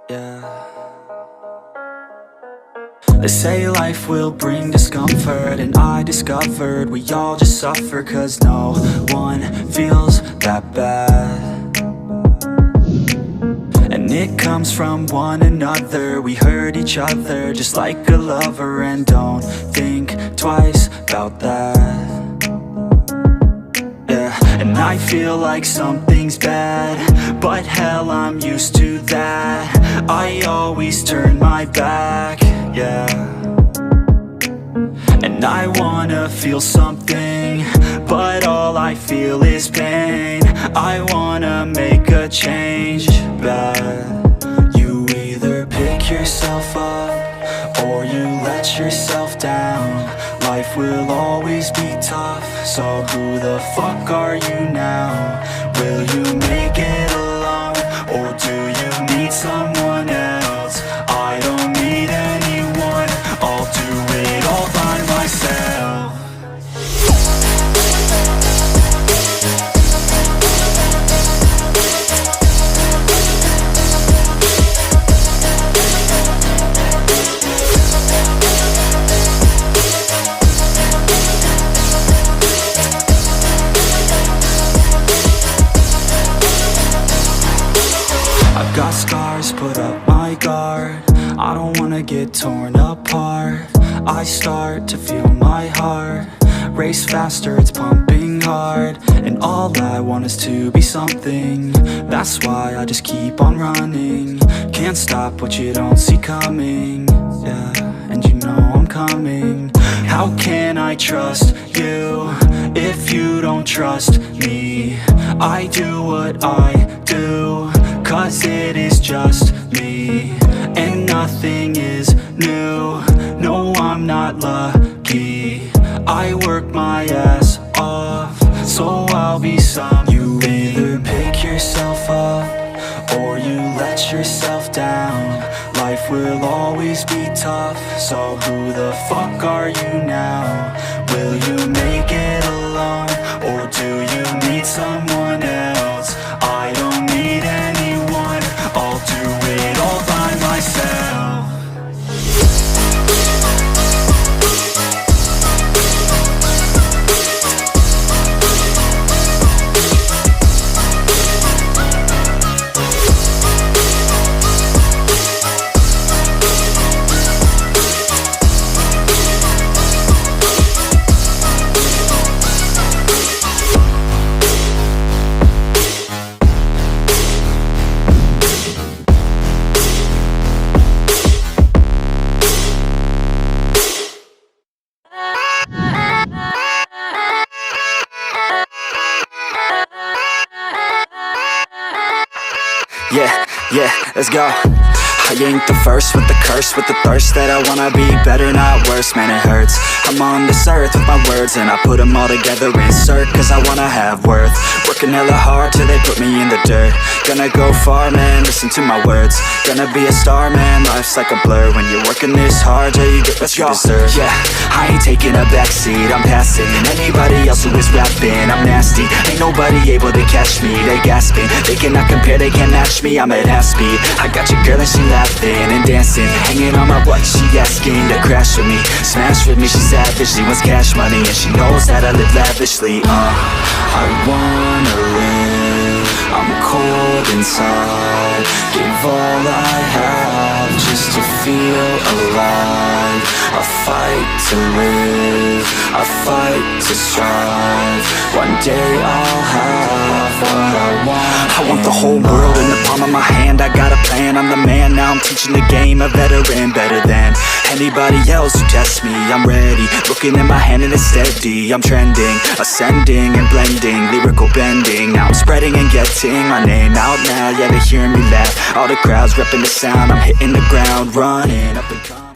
yeah. They say life will bring discomfort, and I discovered we all just suffer, 'cause no one feels that bad. And it comes from one another. We hurt each other just like a lover, and don't think twice about that. Yeah, and I feel like something's bad, but hell, I'm used to that. I always turn my back, yeah. And I wanna feel something, but all I feel is pain. I wanna make a change, but you either pick yourself up or you let yourself down. Life will always be tough, so who the fuck are you now? Will you make it alone, or do you need someone else? I don't need anyone, I'll do it all by myself. Got scars, put up my guard. I don't wanna get torn apart. I start to feel my heart race faster, it's pumping hard. And all I want is to be something. That's why I just keep on running. Can't stop what you don't see coming, yeah, and you know I'm coming. How can I trust you if you don't trust me? I do what I do, 'cause it is just me, and nothing is new. No, I'm not lucky. I work my ass off, so I'll be some. You either pick yourself up or you let yourself down. Life will always be tough, so who the fuck are you now? Will you make it alone, or do you need someone else? I don't need anyone, I'll do it all by myself. Yeah, let's go. I ain't the first with the curse, with the thirst that I wanna be better, not worse, man it hurts. I'm on this earth with my words and I put them all together, insert, 'cause I wanna have worth. Working hella hard till they put me in the dirt. Gonna go far, man, listen to my words. Gonna be a star, man, life's like a blur. When you're working this hard till you get what you deserve. Yeah, I ain't taking a backseat, I'm passing anybody else who is rapping. I'm nasty, ain't nobody able to catch me. They gasping, they cannot compare, they can't match me. I'm at half speed, I got your girl and she laughing and dancing, hanging on my butt, she asking to crash with me, smash with me, she's savage, she wants cash money, and she knows that I live lavishly. I wanna live, I'm cold inside, give all I have just to feel alive. I fight to live, I fight to strive, one day I'll have what I want. I want the whole world in the palm of my hand, I got a plan, I'm the man, now I'm teaching the game, a veteran, better than anybody else who tests me. I'm ready, looking at my hand and it's steady. I'm trending, ascending and blending, lyrical bending. Now I'm spreading and getting my name out now. Yeah, they hearing me laugh, all the crowds repping the sound. I'm hitting the ground, running up and coming.